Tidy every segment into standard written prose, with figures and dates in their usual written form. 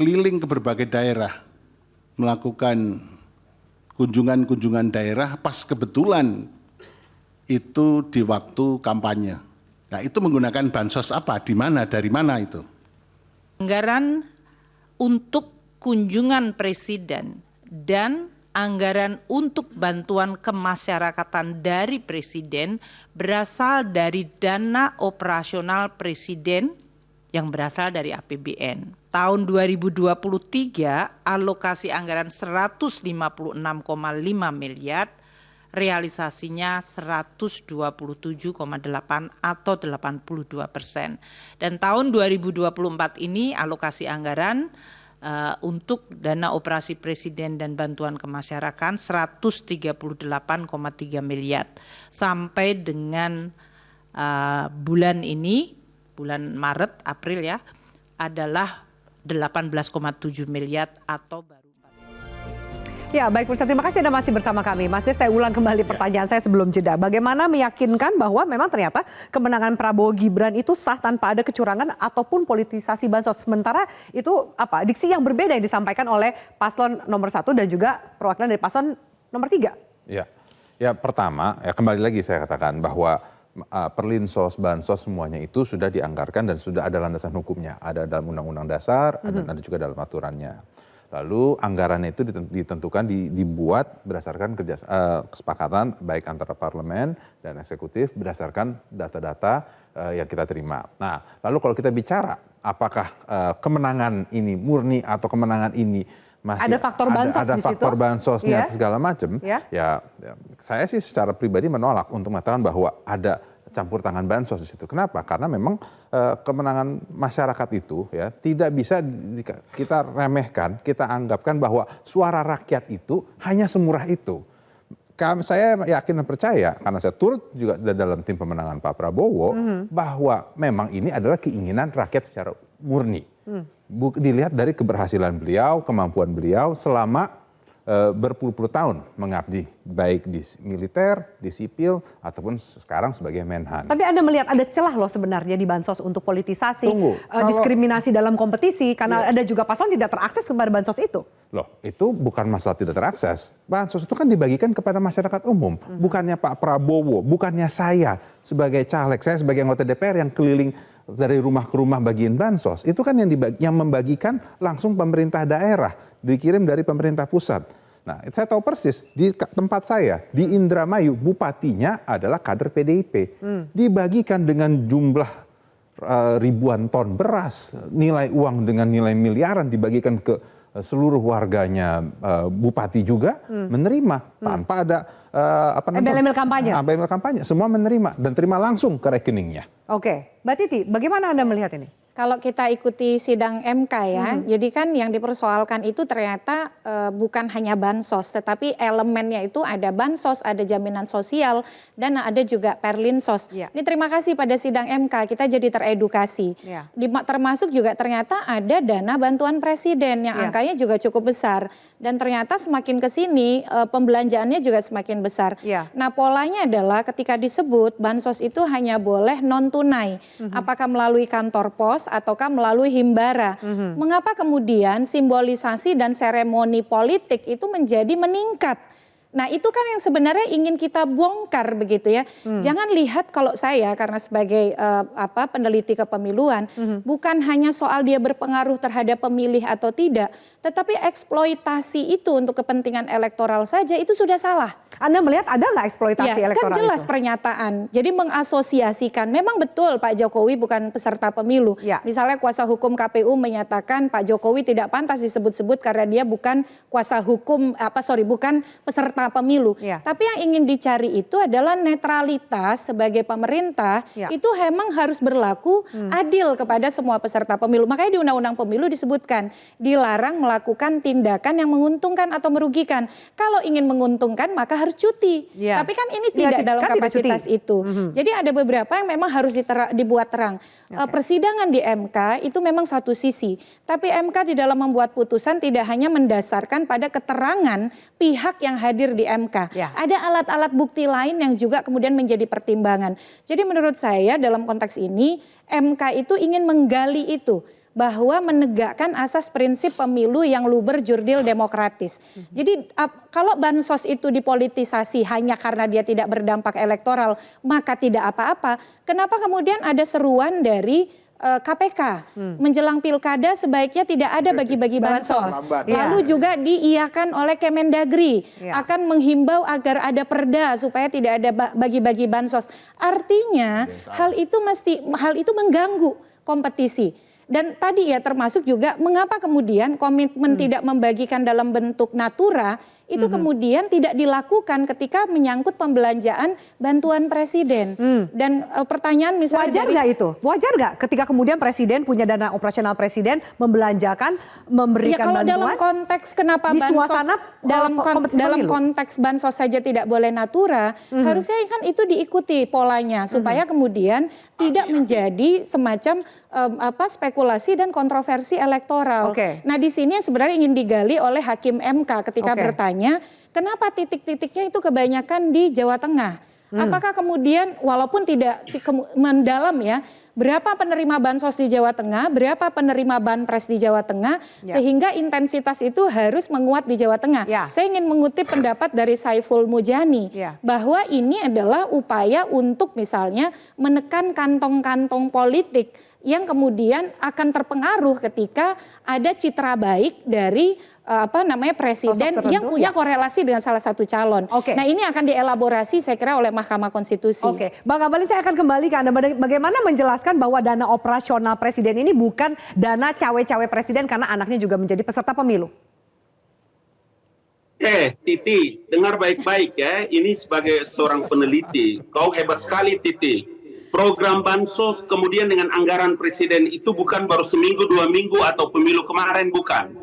keliling ke berbagai daerah, melakukan kunjungan-kunjungan daerah pas kebetulan itu di waktu kampanye. Nah, itu menggunakan bansos apa, di mana, dari mana itu? Anggaran untuk kunjungan presiden dan anggaran untuk bantuan kemasyarakatan dari presiden berasal dari dana operasional presiden yang berasal dari APBN. Tahun 2023 alokasi anggaran 156,5 miliar, realisasinya 127,8 atau 82%. Dan tahun 2024 ini alokasi anggaran untuk dana operasi presiden dan bantuan kemasyarakatan 138,3 miliar. Sampai dengan bulan ini, bulan Maret, April ya, adalah 18,7 miliar atau baru. Ya, baik Pusat, terima kasih Anda masih bersama kami. Mas Dev, saya ulang kembali pertanyaan saya sebelum jeda. Bagaimana meyakinkan bahwa memang ternyata kemenangan Prabowo Gibran itu sah tanpa ada kecurangan ataupun politisasi bansos. Sementara itu diksi yang berbeda yang disampaikan oleh paslon nomor 1 dan juga perwakilan dari paslon nomor 3. Ya pertama, ya kembali lagi saya katakan bahwa perlinsos, bansos semuanya itu sudah dianggarkan dan sudah ada landasan hukumnya. Ada dalam Undang-Undang Dasar, ada juga dalam aturannya. Lalu anggarannya itu ditentukan, dibuat berdasarkan kesepakatan baik antara parlemen dan eksekutif berdasarkan data-data yang kita terima. Nah, lalu kalau kita bicara apakah kemenangan ini murni atau kemenangan ini masih ada faktor bansos ada di faktor situ? bansosnya segala macam, ya saya sih secara pribadi menolak untuk mengatakan bahwa ada campur tangan bansos di situ. Kenapa? Karena memang kemenangan masyarakat itu ya tidak bisa kita remehkan, kita anggapkan bahwa suara rakyat itu hanya semurah itu. Saya yakin dan percaya karena saya turut juga dalam tim pemenangan Pak Prabowo bahwa memang ini adalah keinginan rakyat secara murni. Dilihat dari keberhasilan beliau, kemampuan beliau selama berpuluh-puluh tahun mengabdi baik di militer, di sipil ataupun sekarang sebagai Menhan. Tapi Anda melihat ada celah loh sebenarnya di bansos untuk politisasi, diskriminasi dalam kompetisi karena ada juga paslon tidak terakses kepada bansos itu. Loh, itu bukan masalah tidak terakses. Bansos itu kan dibagikan kepada masyarakat umum. Bukannya Pak Prabowo, bukannya saya sebagai caleg, saya sebagai anggota DPR yang keliling dari rumah ke rumah bagian bansos. Itu kan yang membagikan langsung pemerintah daerah, dikirim dari pemerintah pusat. Nah, saya tahu persis di tempat saya di Indramayu bupatinya adalah kader PDIP. Dibagikan dengan jumlah ribuan ton beras, nilai uang dengan nilai miliaran dibagikan ke seluruh warganya. Bupati juga menerima tanpa ada embel-embel kampanye. Embel-embel kampanye, semua menerima dan terima langsung ke rekeningnya. Oke, Mbak Titi, bagaimana Anda melihat ini? Kalau kita ikuti sidang MK ya, jadi kan yang dipersoalkan itu ternyata bukan hanya bansos, tetapi elemennya itu ada bansos, ada jaminan sosial, dan ada juga perlinsos. Ini terima kasih pada sidang MK, kita jadi teredukasi. Termasuk juga ternyata ada dana bantuan presiden yang angkanya juga cukup besar. Dan ternyata semakin ke sini pembelanjaannya juga semakin besar. Nah polanya adalah ketika disebut bansos itu hanya boleh non tunai. Apakah melalui kantor pos ataukah melalui himbara. Mengapa kemudian simbolisasi dan seremoni politik itu menjadi meningkat? Nah itu kan yang sebenarnya ingin kita bongkar begitu ya. Jangan lihat kalau saya karena sebagai peneliti kepemiluan, bukan hanya soal dia berpengaruh terhadap pemilih atau tidak, tetapi eksploitasi itu untuk kepentingan elektoral saja itu sudah salah. Anda melihat ada nggak eksploitasi elektoral kan jelas itu? Pernyataan. Jadi mengasosiasikan, memang betul Pak Jokowi bukan peserta pemilu. Misalnya kuasa hukum KPU menyatakan Pak Jokowi tidak pantas disebut-sebut karena dia bukan kuasa hukum, bukan peserta pemilu. Tapi yang ingin dicari itu adalah netralitas sebagai pemerintah itu memang harus berlaku adil kepada semua peserta pemilu. Makanya di Undang-Undang Pemilu disebutkan dilarang melakukan tindakan yang menguntungkan atau merugikan. Kalau ingin menguntungkan maka harus cuti. Tapi kan ini tidak dalam kapasitas itu. Jadi ada beberapa yang memang harus dibuat terang. Persidangan di MK itu memang satu sisi. Tapi MK di dalam membuat putusan tidak hanya mendasarkan pada keterangan pihak yang hadir di MK. Ada alat-alat bukti lain yang juga kemudian menjadi pertimbangan. Jadi menurut saya dalam konteks ini MK itu ingin menggali itu. bahwa menegakkan asas prinsip pemilu yang luber, jurdil, demokratis. Jadi kalau bansos itu dipolitisasi hanya karena dia tidak berdampak elektoral, maka tidak apa-apa. Kenapa kemudian ada seruan dari KPK menjelang pilkada sebaiknya tidak ada bagi-bagi bansos. Lalu juga diiyakan oleh Kemendagri akan menghimbau agar ada perda supaya tidak ada bagi-bagi bansos. Artinya hal itu mengganggu kompetisi. Dan tadi ya termasuk juga mengapa kemudian komitmen tidak membagikan dalam bentuk natura itu kemudian tidak dilakukan ketika menyangkut pembelanjaan bantuan presiden. Dan pertanyaan misalnya wajar nggak itu? Wajar nggak ketika kemudian presiden punya dana operasional presiden membelanjakan, memberikan kalau bantuan? dalam konteks kenapa di bansos suasana dalam konteks bansos saja tidak boleh natura, harusnya kan itu diikuti polanya supaya kemudian tidak menjadi semacam spekulasi dan kontroversi elektoral. Nah di sini sebenarnya ingin digali oleh Hakim MK ketika bertanya, kenapa titik-titiknya itu kebanyakan di Jawa Tengah? Apakah kemudian walaupun tidak mendalam ya, berapa penerima bansos di Jawa Tengah, berapa penerima banpres di Jawa Tengah, sehingga intensitas itu harus menguat di Jawa Tengah. Saya ingin mengutip pendapat dari Saiful Mujani, bahwa ini adalah upaya untuk misalnya menekan kantong-kantong politik yang kemudian akan terpengaruh ketika ada citra baik dari presiden yang punya korelasi dengan salah satu calon. Nah ini akan dielaborasi saya kira oleh Mahkamah Konstitusi. Bang Abalin, saya akan kembali ke Anda. Bagaimana menjelaskan bahwa dana operasional presiden ini bukan dana cawe-cawe presiden karena anaknya juga menjadi peserta pemilu? Titi, dengar baik-baik ya. Ini sebagai seorang peneliti, kau hebat sekali Titi. Program bansos kemudian dengan anggaran presiden itu bukan baru seminggu, 2 minggu atau pemilu kemarin, bukan.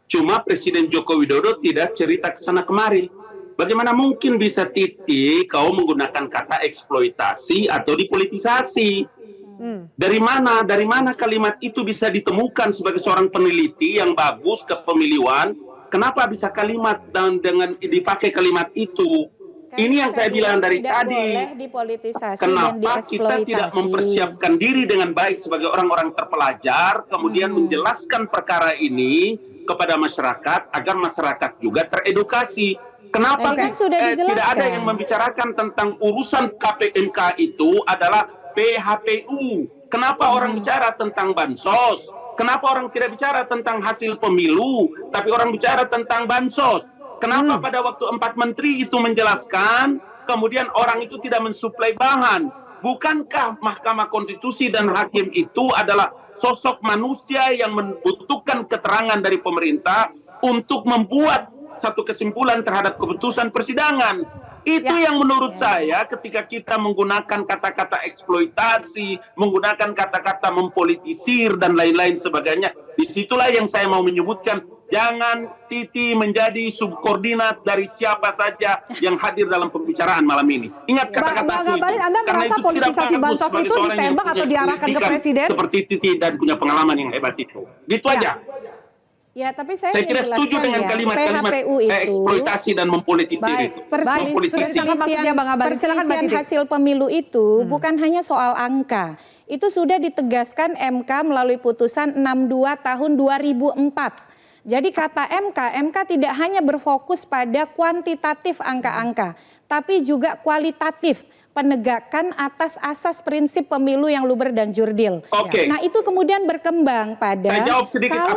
Cuma Presiden Joko Widodo tidak cerita ke sana kemari. Bagaimana mungkin bisa Titi kau menggunakan kata eksploitasi atau dipolitisasi? Dari mana kalimat itu bisa ditemukan sebagai seorang peneliti yang bagus kepemiliwan? Kenapa bisa kalimat dengan dipakai kalimat itu? Ini yang saya bilang dari tadi. Kenapa kita tidak mempersiapkan diri dengan baik sebagai orang-orang terpelajar, kemudian menjelaskan perkara ini kepada masyarakat agar masyarakat juga teredukasi. Kenapa tidak ada yang membicarakan tentang urusan KPMK itu adalah PHPU? Kenapa orang bicara tentang bansos? Kenapa orang tidak bicara tentang hasil pemilu, tapi orang bicara tentang bansos? Kenapa pada waktu 4 menteri itu menjelaskan, kemudian orang itu tidak mensuplai bahan? Bukankah Mahkamah Konstitusi dan hakim itu adalah sosok manusia yang membutuhkan keterangan dari pemerintah untuk membuat satu kesimpulan terhadap keputusan persidangan? Itu yang menurut saya ketika kita menggunakan kata-kata eksploitasi, menggunakan kata-kata mempolitisir dan lain-lain sebagainya, disitulah yang saya mau menyebutkan, jangan Titi menjadi subkoordinat dari siapa saja yang hadir dalam pembicaraan malam ini. Ingat kata-kataku itu. Anda merasa politisasi bansos itu ditembak atau diarahkan ke presiden? Seperti Titi dan punya pengalaman yang hebat itu. Gitu aja. Ya, tapi saya kira setuju dengan kalimat-kalimat eksploitasi dan mempolitisir itu. Perselisihan hasil pemilu itu bukan hanya soal angka. Itu sudah ditegaskan MK melalui putusan 62 tahun 2004. Jadi kata MK tidak hanya berfokus pada kuantitatif angka-angka, tapi juga kualitatif penegakan atas asas prinsip pemilu yang luber dan jurdil. Nah itu kemudian berkembang pada saya jawab sedikit,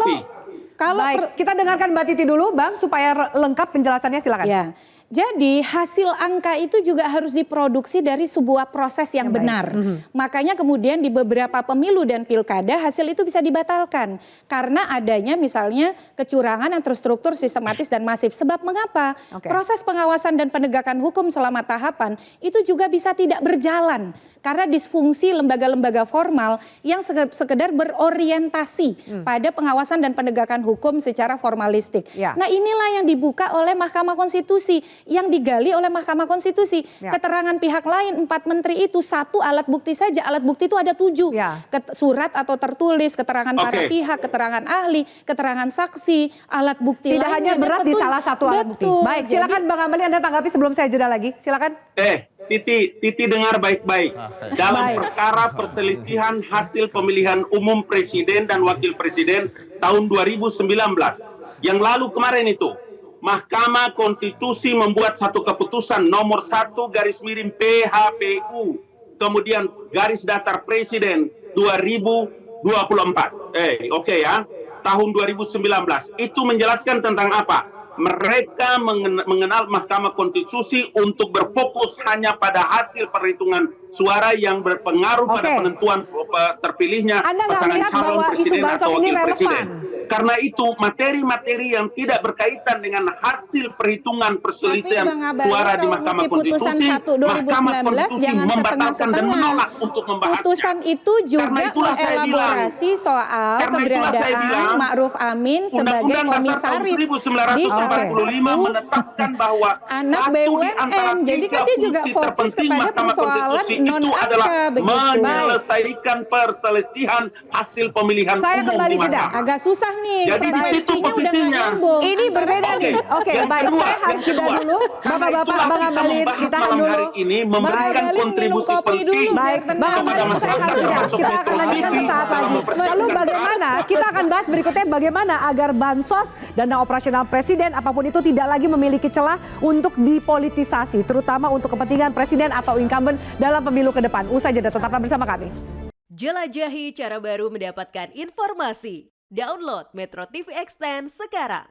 Baik, kita dengarkan Mbak Titi dulu, Bang, supaya lengkap penjelasannya, silakan. Ya, jadi hasil angka itu juga harus diproduksi dari sebuah proses yang benar. Makanya kemudian di beberapa pemilu dan pilkada hasil itu bisa dibatalkan. Karena adanya misalnya kecurangan yang terstruktur, sistematis dan masif. Sebab mengapa? Proses pengawasan dan penegakan hukum selama tahapan itu juga bisa tidak berjalan. Karena disfungsi lembaga-lembaga formal yang sekedar berorientasi pada pengawasan dan penegakan hukum secara formalistik. Nah inilah yang dibuka oleh Mahkamah Konstitusi. yang digali oleh Mahkamah Konstitusi. Keterangan pihak lain 4 menteri itu 1 alat bukti saja, alat bukti itu ada 7. Surat atau tertulis, keterangan para pihak, keterangan ahli, keterangansaksi, alat bukti tidak hanya berat di salah satu alat bukti. Baik, silakan Bang Amali, Anda tanggapi sebelum saya jeda lagi. Silakan. Titi dengar baik-baik. Dalam perkara perselisihan hasil pemilihan umum presiden dan wakil presiden tahun 2019 yang lalu kemarin itu, Mahkamah Konstitusi membuat satu keputusan nomor 1/PHPU kemudian garis datar presiden 2024. Tahun 2019 itu menjelaskan tentang apa? Mereka mengenal Mahkamah Konstitusi untuk berfokus hanya pada hasil perhitungan suara yang berpengaruh pada penentuan terpilihnya pasangan calon presiden atau wakil presiden. Karena itu materi-materi yang tidak berkaitan dengan hasil perhitungan perselisihan suara di Mahkamah Konstitusi, Mahkamah Konstitusi membatalkan dan menolak untuk membahasnya. Putusan itu juga mengelaborasi soal keberadaan Ma'ruf Amin sebagai komisaris di salah satu menetapkan bahwa anak BUMN. Jadi kan dia juga fokus kepada persoalan non-angka begitu. Menyelesaikan perselisihan hasil pemilihan umum di Mahkamah. Agak susah nih, jadi frekuensinya udah nggak nyambung. Ini berbeda nih. Baik, saya harus jeda dulu. Bapak-bapak, Bang Amali, ditahan dulu. Ini memberikan kontribusi penting. Baik, Bang Amali, saya harus jeda. Kita akan lanjutkan sesaat lagi. Lalu bagaimana, kita akan bahas berikutnya bagaimana agar bansos, dana operasional presiden, apapun itu tidak lagi memiliki celah untuk dipolitisasi, terutama untuk kepentingan presiden atau incumbent dalam pemilu ke depan. Usai jeda, tetaplah bersama kami. Jelajahi cara baru mendapatkan informasi. Download Metro TV Extend sekarang.